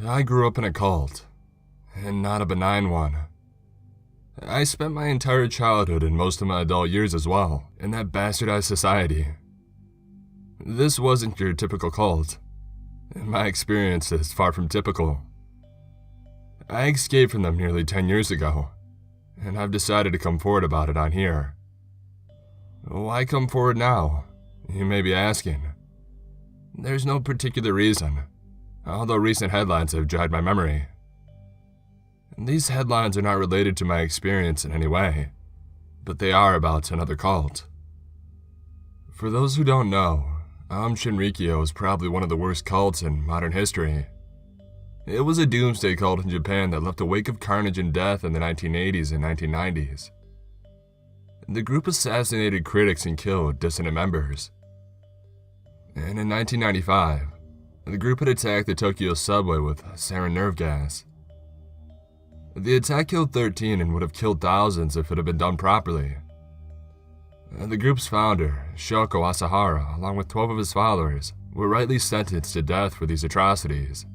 I grew up in a cult, and not a benign one. I spent my entire childhood and most of my adult years as well in that bastardized society. This wasn't your typical cult, and my experience is far from typical. I escaped from them nearly 10 years ago, and I've decided to come forward about it on here. Why come forward now, you may be asking? There's no particular reason, although recent headlines have jogged my memory. These headlines are not related to my experience in any way, but they are about another cult. For those who don't know, Shinrikyo is probably one of the worst cults in modern history. It was a doomsday cult in Japan that left a wake of carnage and death in the 1980s and 1990s. The group assassinated critics and killed dissident members. And in 1995, the group had attacked the Tokyo subway with sarin nerve gas. The attack killed 13 and would have killed thousands if it had been done properly. The group's founder, Shoko Asahara, along with 12 of his followers, were rightly sentenced to death for these atrocities.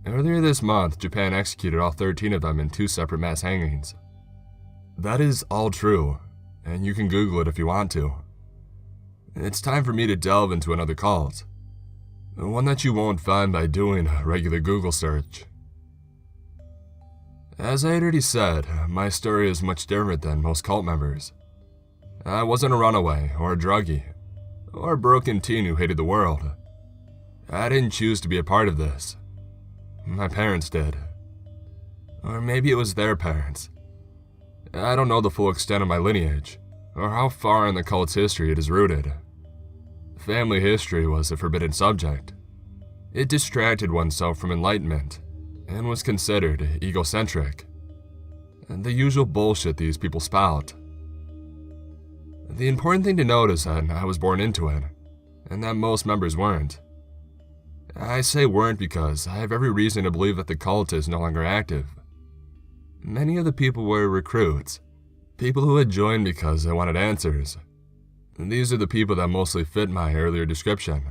Earlier this month, Japan executed all 13 of them in 2 separate mass hangings. That is all true, and you can Google it if you want to. It's time for me to delve into another cult, one that you won't find by doing a regular Google search. As I had already said, my story is much different than most cult members. I wasn't a runaway, or a druggie, or a broken teen who hated the world. I didn't choose to be a part of this. My parents did. Or maybe it was their parents. I don't know the full extent of my lineage, or how far in the cult's history it is rooted. Family history was a forbidden subject. It distracted oneself from enlightenment, and was considered egocentric. The usual bullshit these people spout. The important thing to note is that I was born into it, and that most members weren't. I say weren't because I have every reason to believe that the cult is no longer active. Many of the people were recruits, people who had joined because they wanted answers. These are the people that mostly fit my earlier description.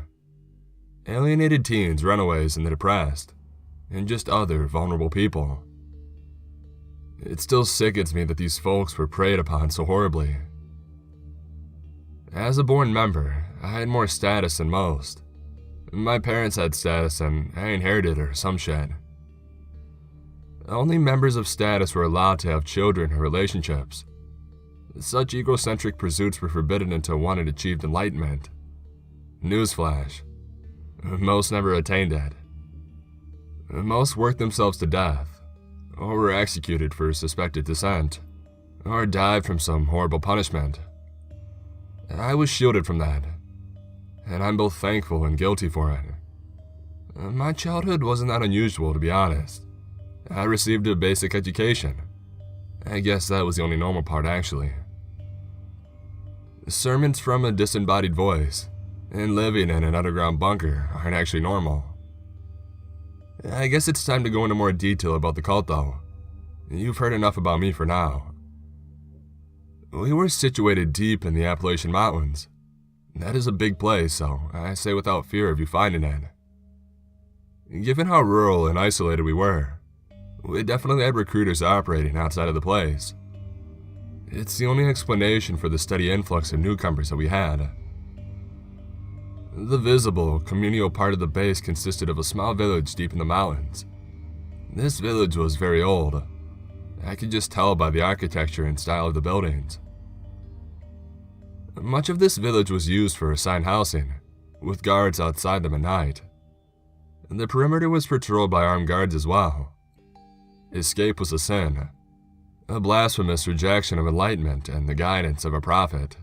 Alienated teens, runaways, and the depressed, and just other vulnerable people. It still sickens me that these folks were preyed upon so horribly. As a born member, I had more status than most. My parents had status and I inherited or some shit. Only members of status were allowed to have children or relationships. Such egocentric pursuits were forbidden until one had achieved enlightenment. Newsflash: most never attained it. Most worked themselves to death, or were executed for suspected dissent, or died from some horrible punishment. I was shielded from that, and I'm both thankful and guilty for it. My childhood wasn't that unusual, to be honest. I received a basic education. I guess that was the only normal part, actually. Sermons from a disembodied voice, and living in an underground bunker aren't actually normal. I guess it's time to go into more detail about the cult, though. You've heard enough about me for now. We were situated deep in the Appalachian Mountains. That is a big place, so I say without fear of you finding it. Given how rural and isolated we were, we definitely had recruiters operating outside of the place. It's the only explanation for the steady influx of newcomers that we had. The visible, communal part of the base consisted of a small village deep in the mountains. This village was very old. I could just tell by the architecture and style of the buildings. Much of this village was used for assigned housing, with guards outside them at night. The perimeter was patrolled by armed guards as well. Escape was a sin, a blasphemous rejection of enlightenment and the guidance of a prophet.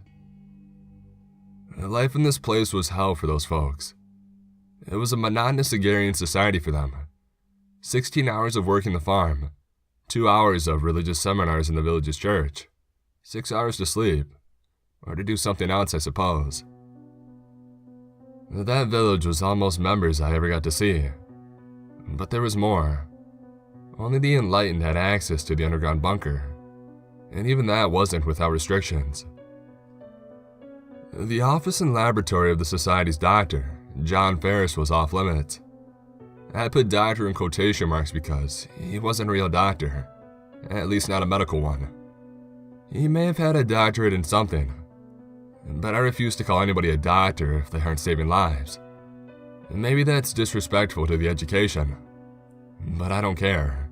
Life in this place was hell for those folks. It was a monotonous agrarian society for them. 16 hours of working the farm, 2 hours of religious seminars in the village's church, 6 hours to sleep, or to do something else, I suppose. That village was all most members I ever got to see. But there was more. Only the enlightened had access to the underground bunker, and even that wasn't without restrictions. The office and laboratory of the society's doctor, John Ferris, was off limits. I put doctor in quotation marks because he wasn't a real doctor, at least not a medical one. He may have had a doctorate in something, but I refuse to call anybody a doctor if they aren't saving lives. Maybe that's disrespectful to the education, but I don't care.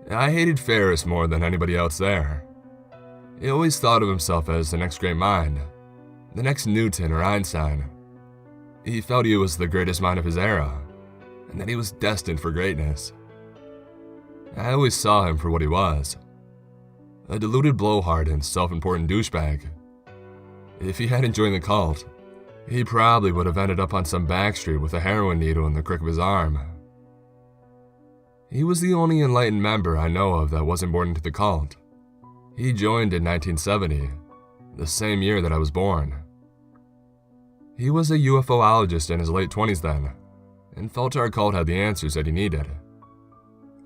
I hated Ferris more than anybody else there. He always thought of himself as the next great mind, the next Newton or Einstein. He felt he was the greatest mind of his era, and that he was destined for greatness. I always saw him for what he was, a deluded blowhard and self-important douchebag. If he hadn't joined the cult, he probably would have ended up on some back street with a heroin needle in the crook of his arm. He was the only enlightened member I know of that wasn't born into the cult. He joined in 1970, the same year that I was born. He was a UFOologist in his late 20s then, and felt our cult had the answers that he needed.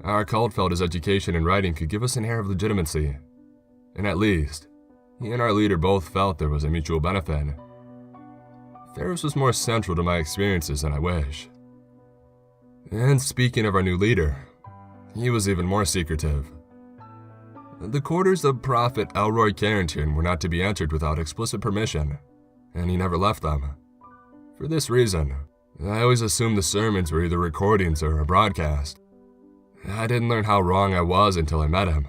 Our cult felt his education and writing could give us an air of legitimacy, and at least, he and our leader both felt there was a mutual benefit. Ferris was more central to my experiences than I wish. And speaking of our new leader, he was even more secretive. The quarters of Prophet Elroy Carrington were not to be entered without explicit permission, and he never left them. For this reason, I always assumed the sermons were either recordings or a broadcast. I didn't learn how wrong I was until I met him.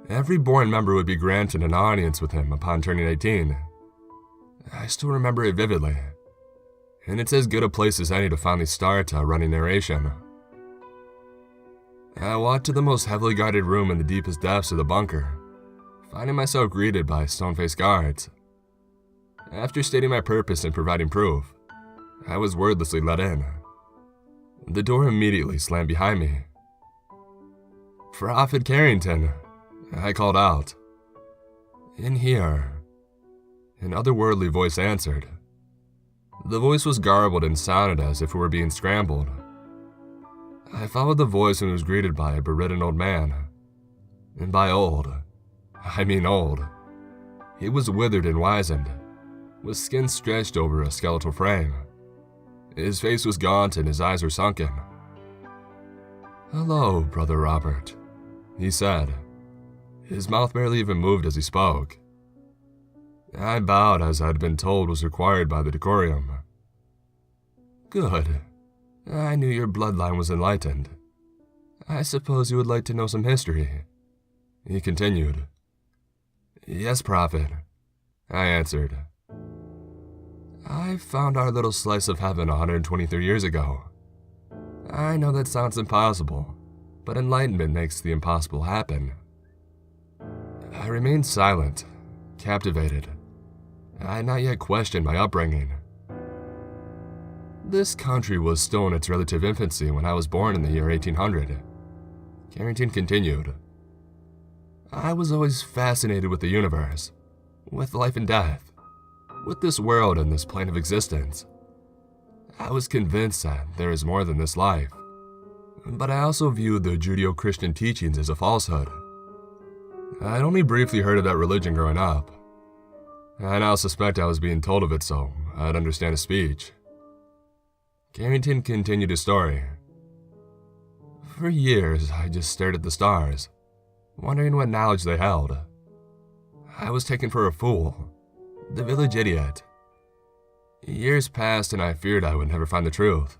Every born member would be granted an audience with him upon turning 18. I still remember it vividly, and it's as good a place as any to finally start a running narration. I walked to the most heavily guarded room in the deepest depths of the bunker, finding myself greeted by stone-faced guards. After stating my purpose and providing proof, I was wordlessly let in. The door immediately slammed behind me. "Prophet Carrington," I called out. "In here," an otherworldly voice answered. The voice was garbled and sounded as if it were being scrambled. I followed the voice and was greeted by a bedridden old man. And by old, I mean old. He was withered and wizened, with skin stretched over a skeletal frame. His face was gaunt and his eyes were sunken. "Hello, Brother Robert," he said. His mouth barely even moved as he spoke. I bowed as I had been told was required by the decorum. "Good. I knew your bloodline was enlightened. I suppose you would like to know some history," he continued. "Yes, Prophet," I answered. "I found our little slice of heaven 123 years ago. I know that sounds impossible, but enlightenment makes the impossible happen." I remained silent, captivated. I had not yet questioned my upbringing. "This country was still in its relative infancy when I was born in the year 1800. Carrington continued. "I was always fascinated with the universe, with life and death, with this world and this plane of existence. I was convinced that there is more than this life, but I also viewed the Judeo-Christian teachings as a falsehood. I'd only briefly heard of that religion growing up. I now suspect I was being told of it so I'd understand his speech." Carrington continued his story. "For years, I just stared at the stars, wondering what knowledge they held. I was taken for a fool, the village idiot. Years passed and I feared I would never find the truth.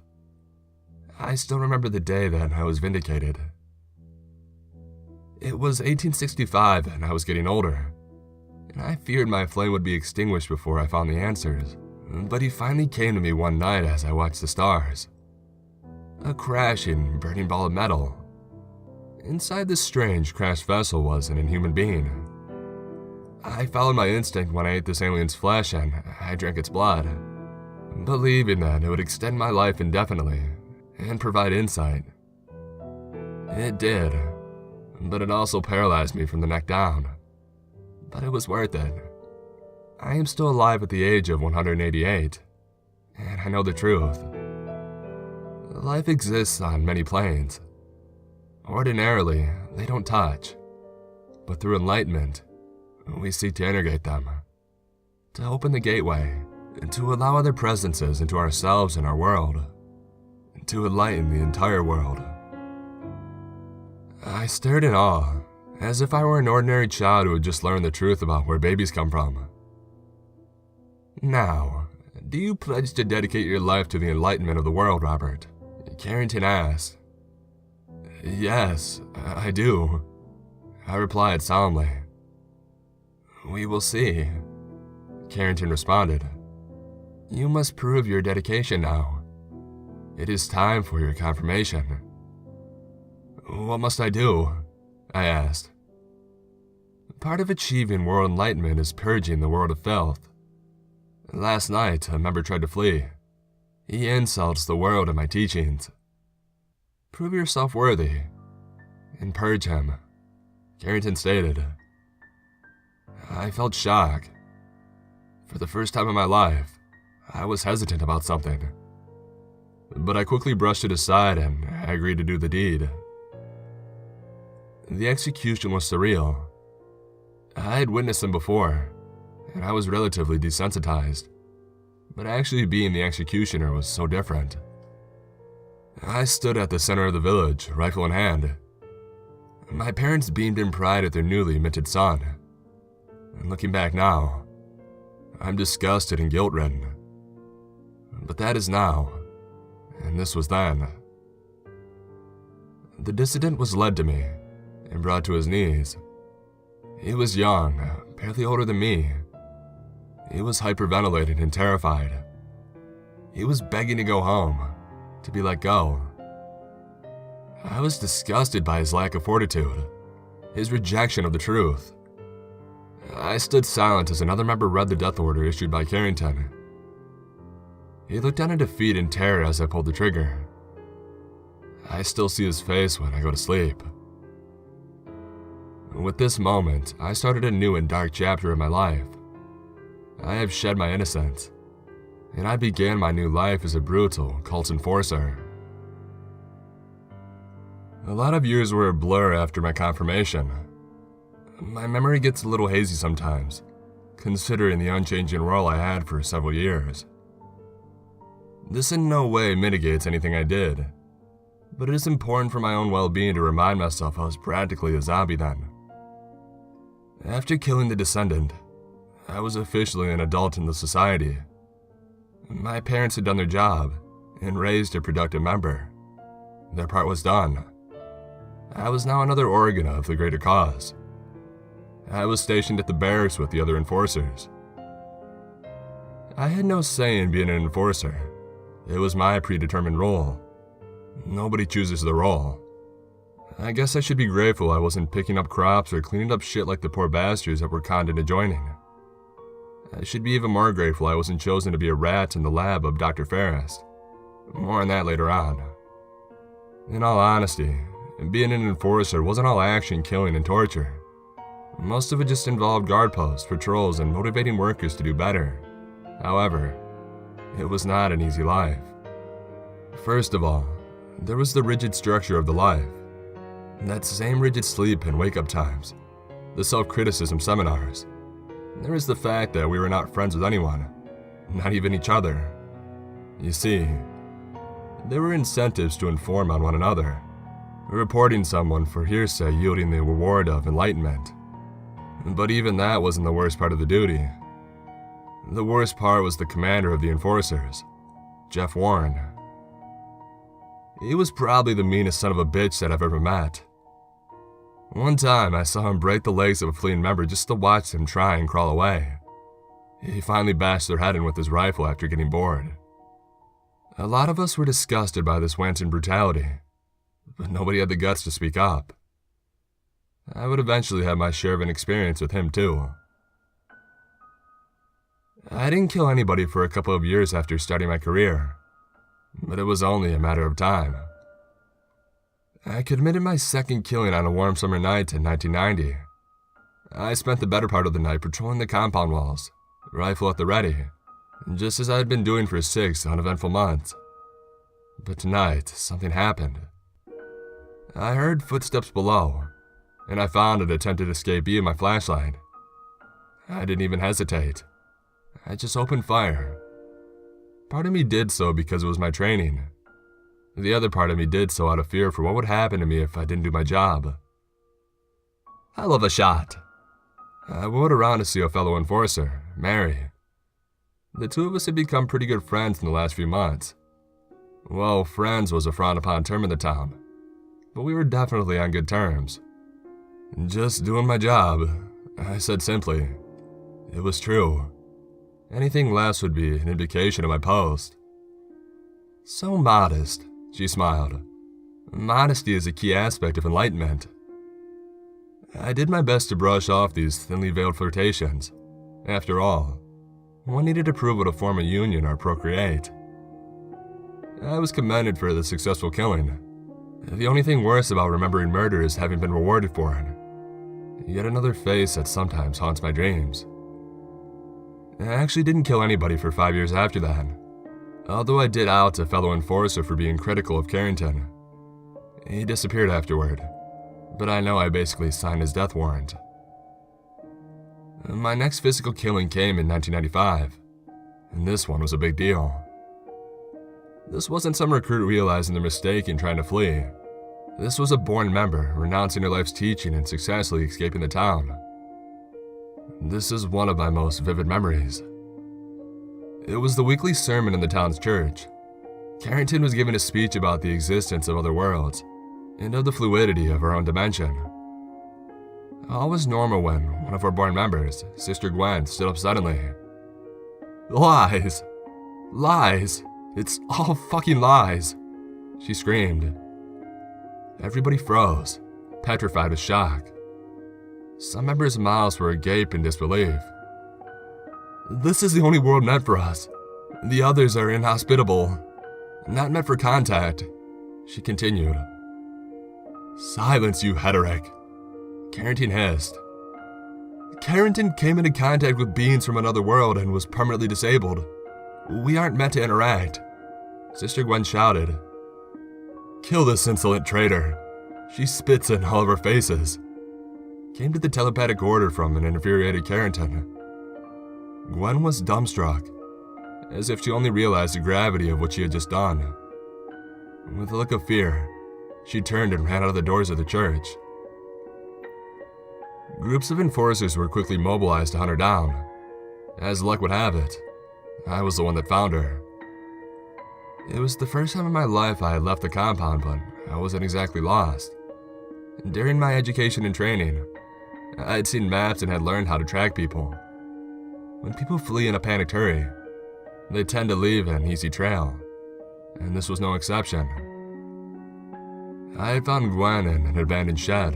I still remember the day that I was vindicated. It was 1865 and I was getting older, and I feared my flame would be extinguished before I found the answers. But he finally came to me one night as I watched the stars. A crashing, burning ball of metal. Inside this strange, crashed vessel was an inhuman being. I followed my instinct when I ate this alien's flesh and I drank its blood, believing that it would extend my life indefinitely and provide insight. It did, but it also paralyzed me from the neck down. But it was worth it. I am still alive at the age of 188, and I know the truth. Life exists on many planes. Ordinarily, they don't touch, but through enlightenment, we seek to integrate them, to open the gateway, and to allow other presences into ourselves and our world. to enlighten the entire world. I stared in awe, as if I were an ordinary child who had just learned the truth about where babies come from. "Now, do you pledge to dedicate your life to the enlightenment of the world, Robert?" Carrington asked. "Yes, I do," I replied solemnly. "We will see," Carrington responded. "You must prove your dedication now. It is time for your confirmation." "What must I do?" I asked. "Part of achieving world enlightenment is purging the world of filth. Last night, a member tried to flee. He insults the world in my teachings. Prove yourself worthy and purge him," Carrington stated. I felt shock. For the first time in my life, I was hesitant about something. But I quickly brushed it aside and I agreed to do the deed. The execution was surreal. I had witnessed them before, and I was relatively desensitized. But actually being the executioner was so different. I stood at the center of the village, rifle in hand. My parents beamed in pride at their newly minted son. And looking back now, I'm disgusted and guilt-ridden. But that is now, and this was then. The dissident was led to me and brought to his knees. He was young, barely older than me. He was hyperventilating and terrified. He was begging to go home, to be let go. I was disgusted by his lack of fortitude, his rejection of the truth. I stood silent as another member read the death order issued by Carrington. He looked down in defeat and terror as I pulled the trigger. I still see his face when I go to sleep. With this moment, I started a new and dark chapter of my life. I have shed my innocence, and I began my new life as a brutal cult enforcer. A lot of years were a blur after my confirmation. My memory gets a little hazy sometimes, considering the unchanging role I had for several years. This in no way mitigates anything I did, but it is important for my own well-being to remind myself I was practically a zombie then. After killing the descendant, I was officially an adult in the society. My parents had done their job and raised a productive member. Their part was done. I was now another organ of the greater cause. I was stationed at the barracks with the other enforcers. I had no say in being an enforcer. It was my predetermined role. Nobody chooses the role. I guess I should be grateful I wasn't picking up crops or cleaning up shit like the poor bastards that were conned into joining. I should be even more grateful I wasn't chosen to be a rat in the lab of Dr. Ferris. More on that later on. In all honesty, being an enforcer wasn't all action, killing, and torture. Most of it just involved guard posts, patrols, and motivating workers to do better. However, it was not an easy life. First of all, there was the rigid structure of the life. That same rigid sleep and wake-up times. The self-criticism seminars. There was the fact that we were not friends with anyone, not even each other. You see, there were incentives to inform on one another, reporting someone for hearsay yielding the reward of enlightenment. But even that wasn't the worst part of the duty. The worst part was the commander of the enforcers, Jeff Warren. He was probably the meanest son of a bitch that I've ever met. One time, I saw him break the legs of a fleeing member just to watch them try and crawl away. He finally bashed their head in with his rifle after getting bored. A lot of us were disgusted by this wanton brutality, but nobody had the guts to speak up. I would eventually have my share of an experience with him too. I didn't kill anybody for a couple of years after starting my career, but it was only a matter of time. I committed my second killing on a warm summer night in 1990. I spent the better part of the night patrolling the compound walls, rifle at the ready, just as I had been doing for 6 uneventful months. But tonight, something happened. I heard footsteps below, and I found an attempted escapee in my flashlight. I didn't even hesitate. I just opened fire. Part of me did so because it was my training. The other part of me did so out of fear for what would happen to me if I didn't do my job. I love a shot. I rode around to see a fellow enforcer, Mary. The two of us had become pretty good friends in the last few months. Well, friends was a frowned-upon term in the town, but we were definitely on good terms. Just doing my job, I said simply. It was true. Anything less would be an indication of my post. So modest, she smiled. Modesty is a key aspect of enlightenment. I did my best to brush off these thinly veiled flirtations. After all, one needed to prove to form a union or procreate. I was commended for the successful killing. The only thing worse about remembering murder is having been rewarded for it. Yet another face that sometimes haunts my dreams. I actually didn't kill anybody for 5 years after that, although I did out a fellow enforcer for being critical of Carrington. He disappeared afterward, but I know I basically signed his death warrant. My next physical killing came in 1995, and this one was a big deal. This wasn't some recruit realizing their mistake and trying to flee. This was a born member renouncing her life's teaching and successfully escaping the town. This is one of my most vivid memories. It was the weekly sermon in the town's church. Carrington was giving a speech about the existence of other worlds and of the fluidity of our own dimension. All was normal when one of our born members, Sister Gwen, stood up suddenly. Lies! Lies! It's all fucking lies! She screamed. Everybody froze, petrified with shock. Some members' mouths were agape in disbelief. This is the only world meant for us. The others are inhospitable, not meant for contact, she continued. Silence, you heretic, Carrington hissed. Carrington came into contact with beings from another world and was permanently disabled. We aren't meant to interact, Sister Gwen shouted. Kill this insolent traitor. She spits in all of our faces. Came to the telepathic order from an infuriated Carrington. Gwen was dumbstruck, as if she only realized the gravity of what she had just done. With a look of fear, she turned and ran out of the doors of the church. Groups of enforcers were quickly mobilized to hunt her down. As luck would have it, I was the one that found her. It was the first time in my life I had left the compound, but I wasn't exactly lost. During my education and training, I had seen maps and had learned how to track people. When people flee in a panicked hurry, they tend to leave an easy trail, and this was no exception. I had found Gwen in an abandoned shed.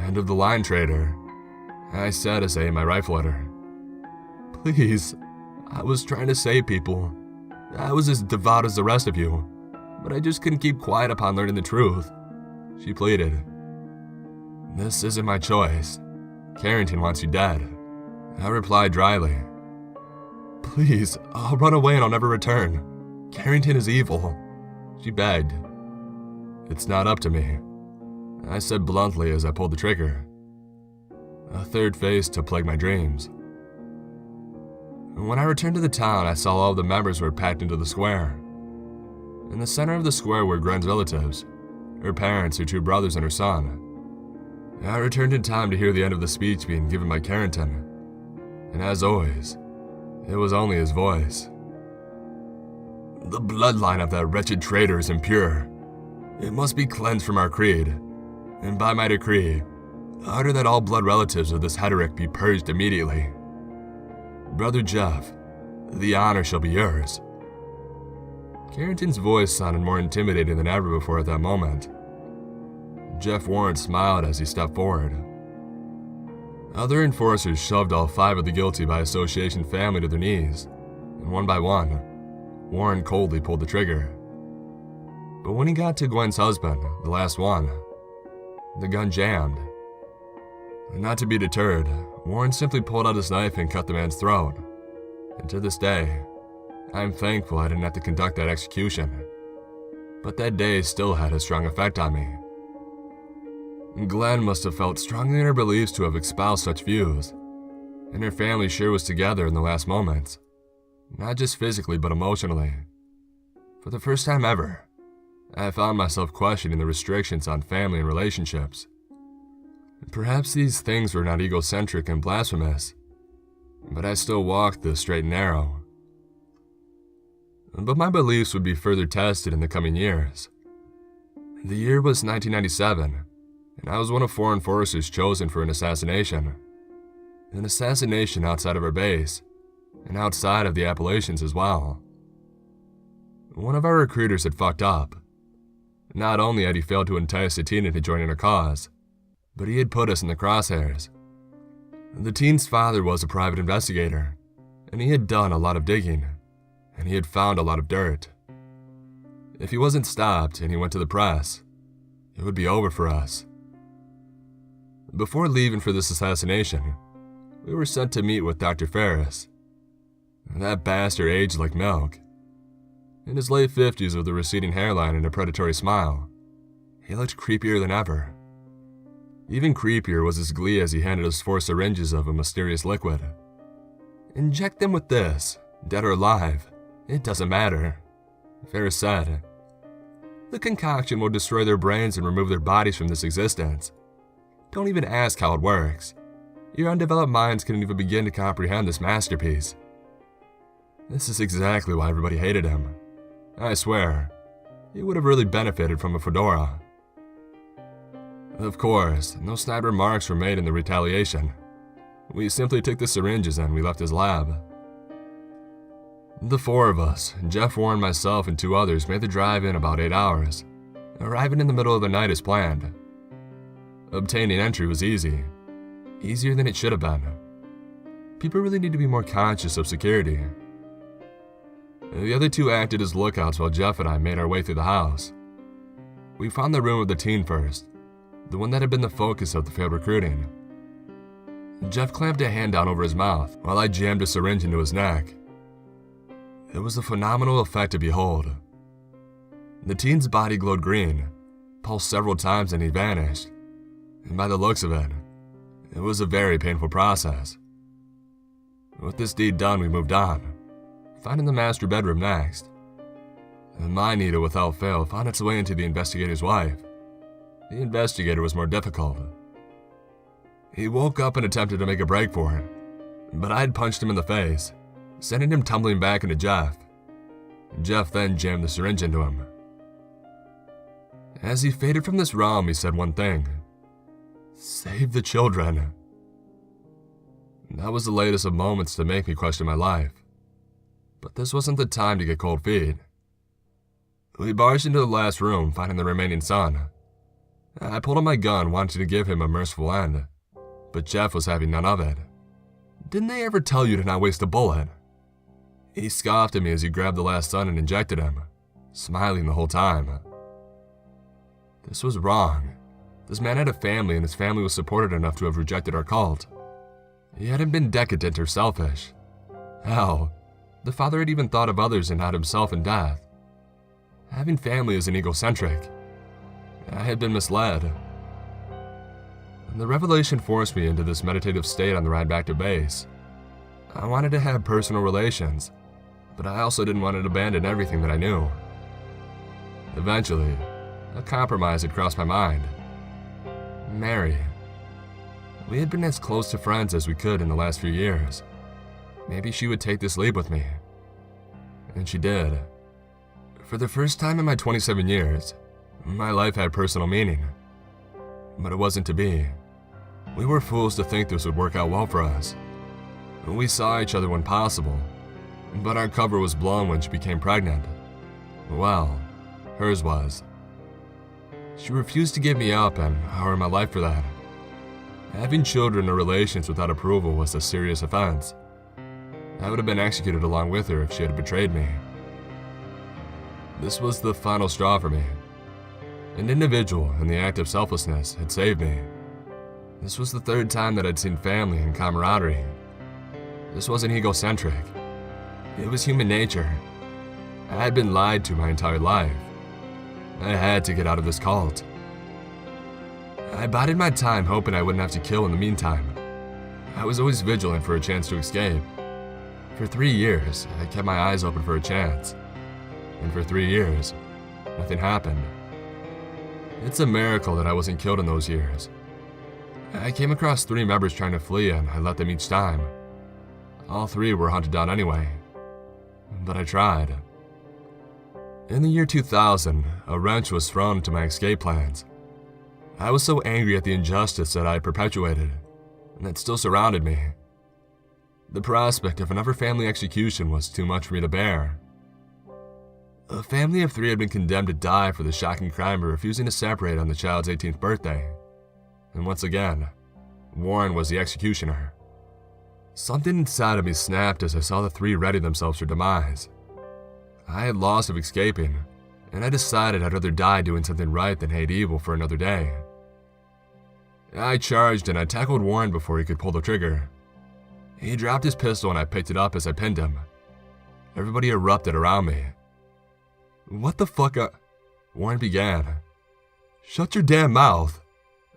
End of the line, traitor, I said as I aimed my rifle at her. Please, I was trying to save people. I was as devout as the rest of you, but I just couldn't keep quiet upon learning the truth, she pleaded. This isn't my choice. Carrington wants you dead, I replied dryly. Please, I'll run away and I'll never return. Carrington is evil, she begged. It's not up to me, I said bluntly as I pulled the trigger. A third face to plague my dreams. When I returned to the town, I saw all of the members were packed into the square. In the center of the square were Gwen's relatives, her parents, her two brothers, and her son. I returned in time to hear the end of the speech being given by Carrington, and as always, it was only his voice. The bloodline of that wretched traitor is impure. It must be cleansed from our creed, and by my decree, order that all blood relatives of this heretic be purged immediately. Brother Jeff, the honor shall be yours. Carrington's voice sounded more intimidating than ever before at that moment. Jeff Warren smiled as he stepped forward. Other enforcers shoved all 5 of the guilty by association family to their knees, and one by one, Warren coldly pulled the trigger. But when he got to Gwen's husband, the last one, the gun jammed. Not to be deterred, Warren simply pulled out his knife and cut the man's throat. And to this day, I am thankful I didn't have to conduct that execution. But that day still had a strong effect on me. Glenn must have felt strongly in her beliefs to have espoused such views, and her family sure was together in the last moments, not just physically but emotionally. For the first time ever, I found myself questioning the restrictions on family and relationships. Perhaps these things were not egocentric and blasphemous, but I still walked the straight and narrow. But my beliefs would be further tested in the coming years. The year was 1997, and I was one of 4 enforcers chosen for an assassination. An assassination outside of our base, and outside of the Appalachians as well. One of our recruiters had fucked up. Not only had he failed to entice a teen into joining our cause, but he had put us in the crosshairs. The teen's father was a private investigator, and he had done a lot of digging, and he had found a lot of dirt. If he wasn't stopped and he went to the press, it would be over for us. Before leaving for this assassination, we were sent to meet with Dr. Ferris. That bastard aged like milk. In his late 50s with a receding hairline and a predatory smile, he looked creepier than ever. Even creepier was his glee as he handed us 4 syringes of a mysterious liquid. "Inject them with this, dead or alive, it doesn't matter," Ferris said. "The concoction will destroy their brains and remove their bodies from this existence. Don't even ask how it works. Your undeveloped minds couldn't even begin to comprehend this masterpiece." This is exactly why everybody hated him. I swear, he would have really benefited from a fedora. Of course, no snide remarks were made in the retaliation. We simply took the syringes and we left his lab. The 4 of us, Jeff Warren, myself, and 2 others, made the drive in about 8 hours, arriving in the middle of the night as planned. Obtaining entry was easy. Easier than it should have been. People really need to be more conscious of security. The other 2 acted as lookouts while Jeff and I made our way through the house. We found the room of the teen first, the one that had been the focus of the failed recruiting. Jeff clamped a hand down over his mouth while I jammed a syringe into his neck. It was a phenomenal effect to behold. The teen's body glowed green, pulsed several times, and he vanished. And by the looks of it, it was a very painful process. With this deed done, we moved on, finding the master bedroom next. My needle, without fail, found its way into the investigator's wife. The investigator was more difficult. He woke up and attempted to make a break for it, but I had punched him in the face, sending him tumbling back into Jeff. Jeff then jammed the syringe into him. As he faded from this realm, he said one thing: "Save the children." That was the latest of moments to make me question my life. But this wasn't the time to get cold feet. We barged into the last room, finding the remaining son. I pulled out my gun, wanting to give him a merciful end, but Jeff was having none of it. "Didn't they ever tell you to not waste a bullet?" He scoffed at me as he grabbed the last son and injected him, smiling the whole time. This was wrong. This man had a family, and his family was supported enough to have rejected our cult. He hadn't been decadent or selfish. Hell, the father had even thought of others and not himself in death. Having family isn't egocentric. I had been misled. The revelation forced me into this meditative state on the ride back to base. I wanted to have personal relations, but I also didn't want to abandon everything that I knew. Eventually, a compromise had crossed my mind. Mary. We had been as close to friends as we could in the last few years. Maybe she would take this leap with me. And she did. For the first time in my 27 years, my life had personal meaning. But it wasn't to be. We were fools to think this would work out well for us. We saw each other when possible, but our cover was blown when she became pregnant. Well, hers was. She refused to give me up, and I ruined my life for that. Having children or relations without approval was a serious offense. I would have been executed along with her if she had betrayed me. This was the final straw for me. An individual, in the act of selflessness, had saved me. This was the 3rd time that I'd seen family and camaraderie. This wasn't egocentric. It was human nature. I had been lied to my entire life. I had to get out of this cult. I bided my time, hoping I wouldn't have to kill in the meantime. I was always vigilant for a chance to escape. For 3 years, I kept my eyes open for a chance. And for 3 years, nothing happened. It's a miracle that I wasn't killed in those years. I came across 3 members trying to flee and I let them each time. All 3 were hunted down anyway. But I tried. In the year 2000, a wrench was thrown into my escape plans. I was so angry at the injustice that I had perpetuated, and that still surrounded me. The prospect of another family execution was too much for me to bear. A family of 3 had been condemned to die for the shocking crime of refusing to separate on the child's 18th birthday. And once again, Warren was the executioner. Something inside of me snapped as I saw the 3 ready themselves for demise. I had lost of escaping, and I decided I'd rather die doing something right than hate evil for another day. I charged and I tackled Warren before he could pull the trigger. He dropped his pistol and I picked it up as I pinned him. Everybody erupted around me. "What the fuck?" Warren began. "Shut your damn mouth,"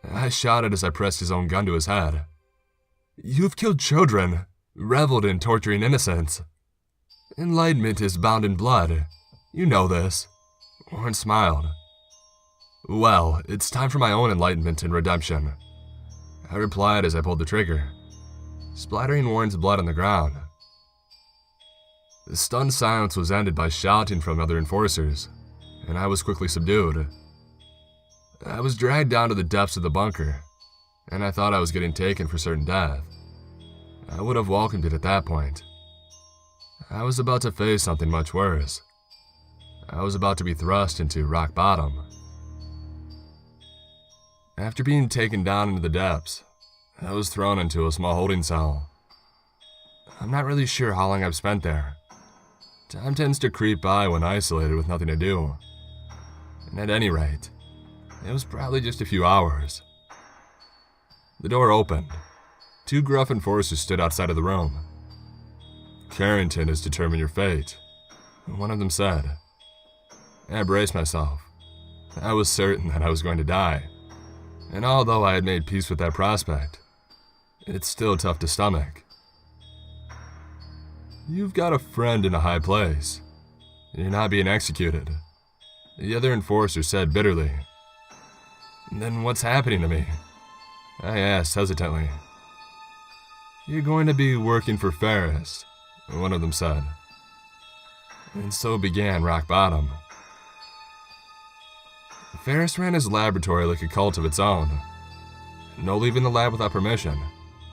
I shouted as I pressed his own gun to his head. "You've killed children, reveled in torturing innocents. Enlightenment is bound in blood. You know this." Warren smiled. "Well, it's time for my own enlightenment and redemption," I replied as I pulled the trigger, splattering Warren's blood on the ground. The stunned silence was ended by shouting from other enforcers, and I was quickly subdued. I was dragged down to the depths of the bunker, and I thought I was getting taken for certain death. I would have welcomed it at that point. I was about to face something much worse. I was about to be thrust into rock bottom. After being taken down into the depths, I was thrown into a small holding cell. I'm not really sure how long I've spent there. Time tends to creep by when isolated with nothing to do. And at any rate, it was probably just a few hours. The door opened. 2 gruff enforcers stood outside of the room. "Carrington has determined your fate," one of them said. I braced myself. I was certain that I was going to die. And although I had made peace with that prospect, it's still tough to stomach. "You've got a friend in a high place. You're not being executed," the other enforcer said bitterly. "Then what's happening to me?" I asked hesitantly. "You're going to be working for Ferris," one of them said. And so began rock bottom. Ferris ran his laboratory like a cult of its own. No leaving the lab without permission.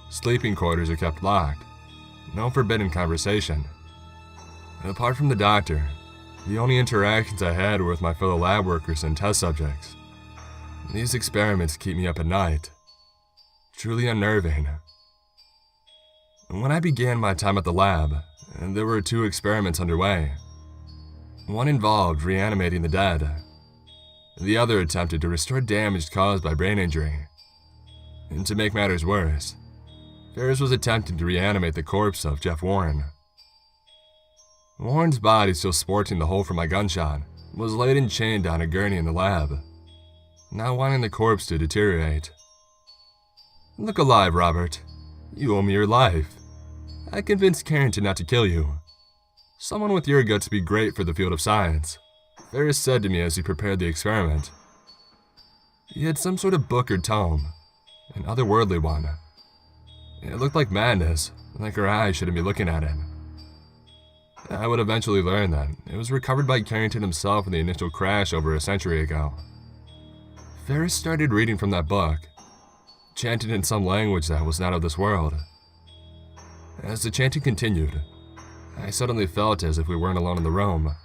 Sleeping quarters are kept locked. No forbidden conversation. Apart from the doctor, the only interactions I had were with my fellow lab workers and test subjects. These experiments keep me up at night. Truly unnerving. When I began my time at the lab, there were 2 experiments underway. One involved reanimating the dead. The other attempted to restore damage caused by brain injury. And to make matters worse, Ferris was attempting to reanimate the corpse of Jeff Warren. Warren's body, still sporting the hole from my gunshot, was laid and chained on a gurney in the lab, not wanting the corpse to deteriorate. "Look alive, Robert. You owe me your life. I convinced Carrington not to kill you. Someone with your guts would be great for the field of science," Ferris said to me as he prepared the experiment. He had some sort of book or tome, an otherworldly one. It looked like madness, like her eyes shouldn't be looking at him. I would eventually learn that it was recovered by Carrington himself in the initial crash over a century ago. Ferris started reading from that book, chanted in some language that was not of this world. As the chanting continued, I suddenly felt as if we weren't alone in the room.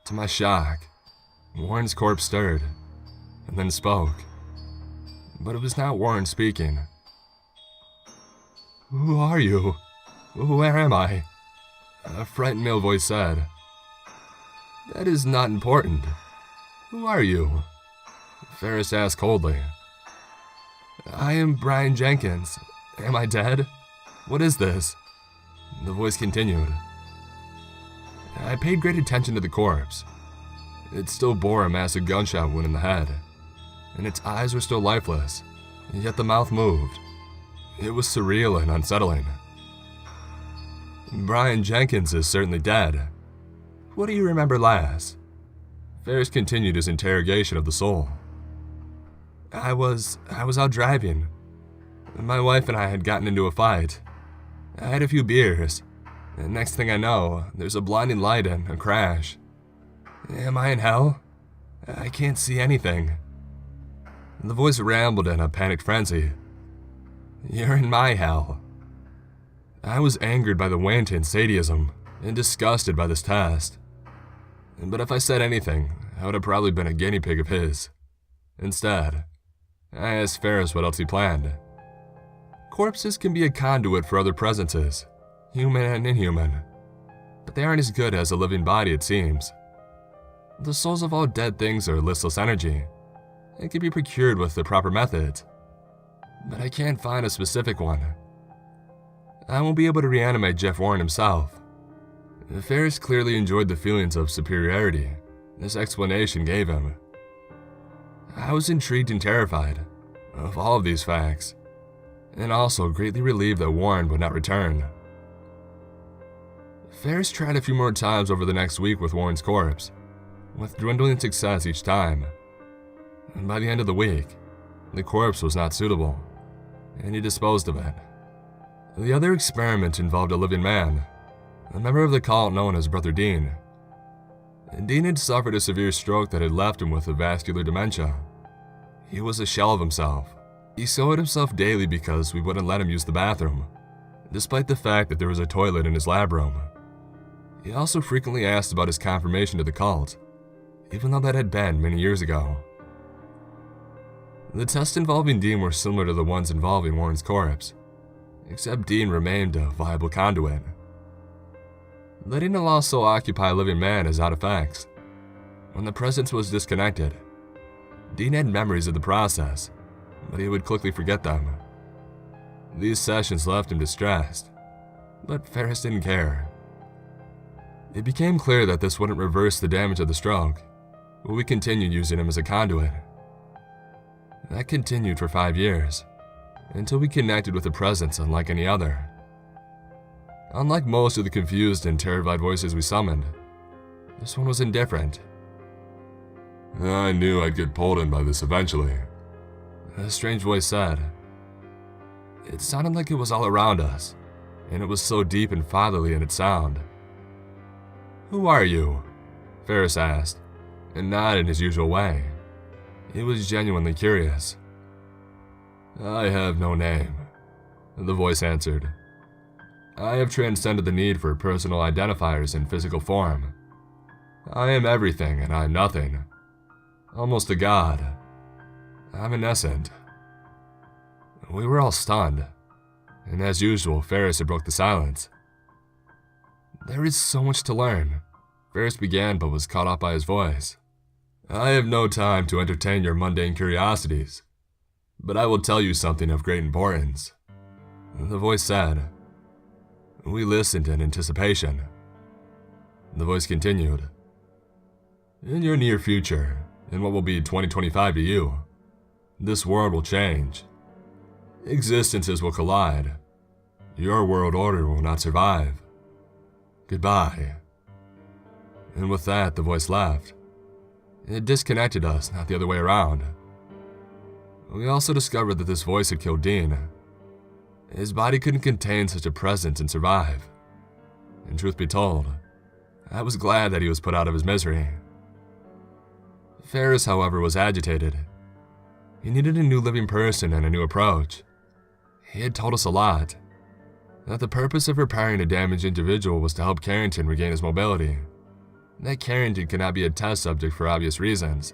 To my shock, Warren's corpse stirred, and then spoke. But it was not Warren speaking. "Who are you? Where am I?" a frightened male voice said. "That is not important. Who are you?" Ferris asked coldly. "I am Brian Jenkins. Am I dead? What is this?" The voice continued. I paid great attention to the corpse. It still bore a massive gunshot wound in the head, and its eyes were still lifeless, yet the mouth moved. It was surreal and unsettling. "Brian Jenkins is certainly dead. What do you remember last?" Ferris continued his interrogation of the soul. I was out driving. My wife and I had gotten into a fight. I had a few beers. And next thing I know, there's a blinding light and a crash. Am I in hell? I can't see anything. The voice rambled in a panicked frenzy. You're in my hell. I was angered by the wanton sadism and disgusted by this test. But if I said anything, I would have probably been a guinea pig of his. Instead, I asked Ferris what else he planned. Corpses can be a conduit for other presences, human and inhuman, but they aren't as good as a living body, it seems. The souls of all dead things are listless energy and can be procured with the proper methods, but I can't find a specific one. I won't be able to reanimate Jeff Warren himself. Ferris clearly enjoyed the feelings of superiority this explanation gave him. I was intrigued and terrified of all of these facts, and also greatly relieved that Warren would not return. Ferris tried a few more times over the next week with Warren's corpse, with dwindling success each time. And by the end of the week, the corpse was not suitable, and he disposed of it. The other experiment involved a living man, a member of the cult known as Brother Dean. Dean had suffered a severe stroke that had left him with a vascular dementia. He was a shell of himself. He soiled himself daily because we wouldn't let him use the bathroom, despite the fact that there was a toilet in his lab room. He also frequently asked about his confirmation to the cult, even though that had been many years ago. The tests involving Dean were similar to the ones involving Warren's corpse, except Dean remained a viable conduit. Letting a lost soul occupy a living man is out of effects. When the presence was disconnected, Dean had memories of the process, but he would quickly forget them. These sessions left him distressed, but Ferris didn't care. It became clear that this wouldn't reverse the damage of the stroke, but we continued using him as a conduit. That continued for 5 years, until we connected with a presence unlike any other. Unlike most of the confused and terrified voices we summoned, this one was indifferent. I knew I'd get pulled in by this eventually, a strange voice said. It sounded like it was all around us, and it was so deep and fatherly in its sound. Who are you? Ferris asked, and not in his usual way. He was genuinely curious. I have no name, the voice answered. I have transcended the need for personal identifiers in physical form. I am everything and I am nothing. Almost a god. Evanescent. We were all stunned, and as usual, Ferris had broke the silence. There is so much to learn, Ferris began but was caught up by his voice. I have no time to entertain your mundane curiosities, but I will tell you something of great importance, the voice said. We listened in anticipation. The voice continued. In your near future, in what will be 2025 to you, this world will change. Existences will collide. Your world order will not survive. Goodbye. And with that, the voice left. It disconnected us, not the other way around. We also discovered that this voice had killed Dean. His body couldn't contain such a presence and survive. And truth be told, I was glad that he was put out of his misery. Ferris, however, was agitated. He needed a new living person and a new approach. He had told us a lot. That the purpose of repairing a damaged individual was to help Carrington regain his mobility. That Carrington could not be a test subject for obvious reasons.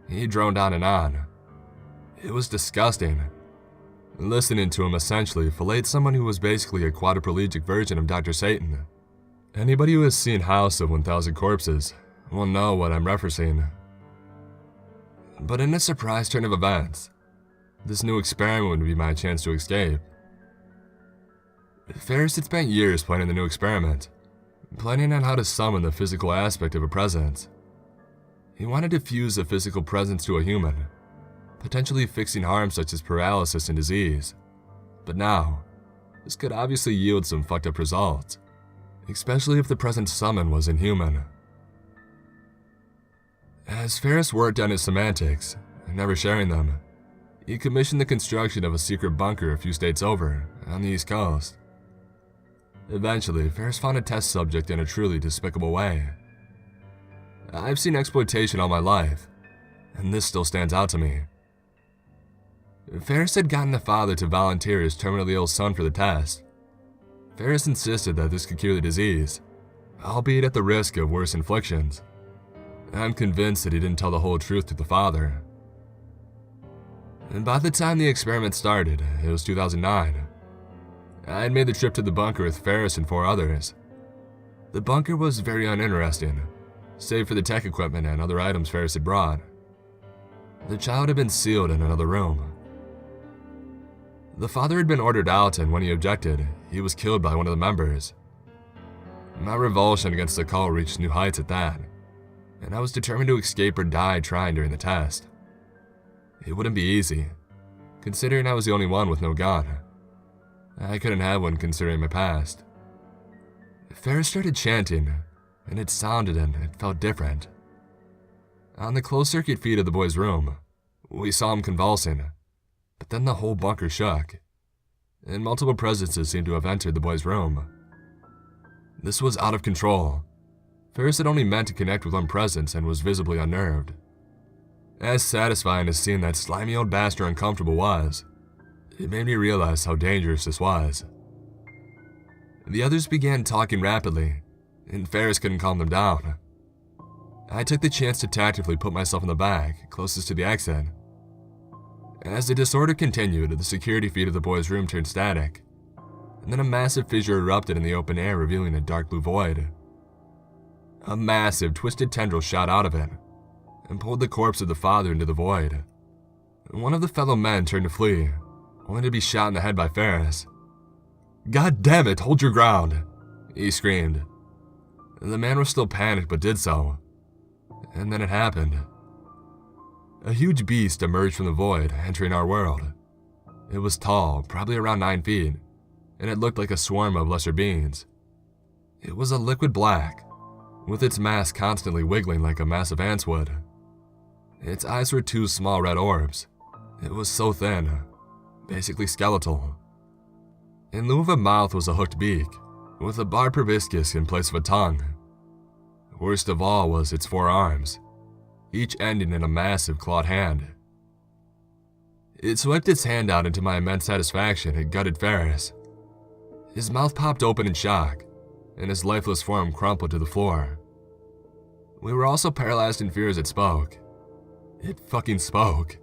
He droned on and on. It was disgusting. Listening to him essentially filleted someone who was basically a quadriplegic version of Dr. Satan. Anybody who has seen House of 1000 Corpses will know what I'm referencing. But in a surprise turn of events, this new experiment would be my chance to escape. Ferris had spent years planning the new experiment, planning on how to summon the physical aspect of a presence. He wanted to fuse a physical presence to a human, potentially fixing harm such as paralysis and disease. But now, this could obviously yield some fucked up results, especially if the presence summoned was inhuman. As Ferris worked on his semantics, never sharing them, he commissioned the construction of a secret bunker a few states over, on the East Coast. Eventually, Ferris found a test subject in a truly despicable way. I've seen exploitation all my life, and this still stands out to me. Ferris had gotten the father to volunteer his terminally ill son for the test. Ferris insisted that this could cure the disease, albeit at the risk of worse inflictions. I'm convinced that he didn't tell the whole truth to the father. And by the time the experiment started, it was 2009. I had made the trip to the bunker with Ferris and 4 others. The bunker was very uninteresting, save for the tech equipment and other items Ferris had brought. The child had been sealed in another room. The father had been ordered out, and when he objected, he was killed by one of the members. My revulsion against the cult reached new heights at that, and I was determined to escape or die trying during the test. It wouldn't be easy, considering I was the only one with no gun. I couldn't have one considering my past. Ferris started chanting, and it sounded and it felt different. On the closed-circuit feed of the boy's room, we saw him convulsing, but then the whole bunker shook, and multiple presences seemed to have entered the boy's room. This was out of control. Ferris had only meant to connect with one presence and was visibly unnerved. As satisfying as seeing that slimy old bastard uncomfortable was, it made me realize how dangerous this was. The others began talking rapidly, and Ferris couldn't calm them down. I took the chance to tactically put myself in the back, closest to the exit. As the disorder continued, the security feed of the boy's room turned static, and then a massive fissure erupted in the open air, revealing a dark blue void. A massive, twisted tendril shot out of it, and pulled the corpse of the father into the void. One of the fellow men turned to flee, only to be shot in the head by Ferris. "God damn it, hold your ground!" he screamed. The man was still panicked but did so. And then it happened. A huge beast emerged from the void, entering our world. It was tall, probably around 9 feet, and it looked like a swarm of lesser beings. It was a liquid black, with its mask constantly wiggling like a massive ant's would. Its eyes were 2 small red orbs. It was so thin, basically skeletal. In lieu of a mouth was a hooked beak, with a barbed proboscis in place of a tongue. Worst of all was its 4 arms, each ending in a massive clawed hand. It swept its hand out, and to my immense satisfaction, it gutted Ferris. His mouth popped open in shock, and his lifeless form crumpled to the floor. We were also paralyzed in fear as it spoke. It fucking spoke.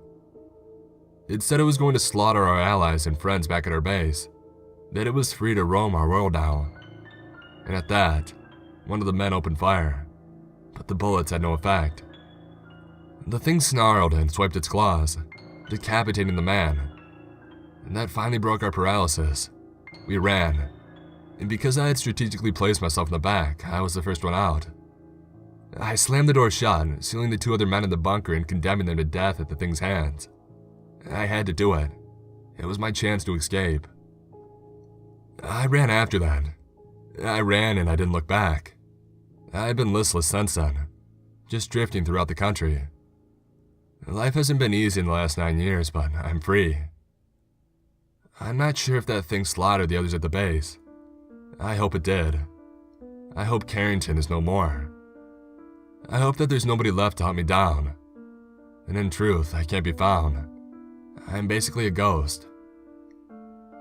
It said it was going to slaughter our allies and friends back at our base, that it was free to roam our world now. And at that, one of the men opened fire, but the bullets had no effect. The thing snarled and swiped its claws, decapitating the man. And that finally broke our paralysis. We ran, and because I had strategically placed myself in the back, I was the first one out. I slammed the door shut, sealing the 2 other men in the bunker and condemning them to death at the thing's hands. I had to do it. It was my chance to escape. I ran after that. I ran and I didn't look back. I've been listless since then, just drifting throughout the country. Life hasn't been easy in the last 9 years, but I'm free. I'm not sure if that thing slaughtered the others at the base. I hope it did. I hope Carrington is no more. I hope that there's nobody left to hunt me down. And in truth, I can't be found. I'm basically a ghost.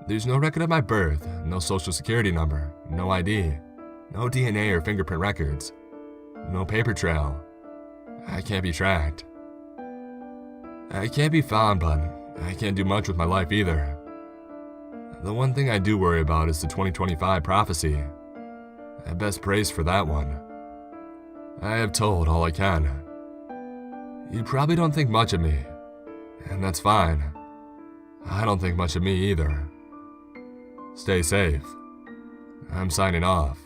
There's no record of my birth, no social security number, no ID, no DNA or fingerprint records, no paper trail. I can't be tracked. I can't be found, but I can't do much with my life either. The one thing I do worry about is the 2025 prophecy. I best praise for that one. I have told all I can. You probably don't think much of me, and that's fine. I don't think much of me either. Stay safe. I'm signing off.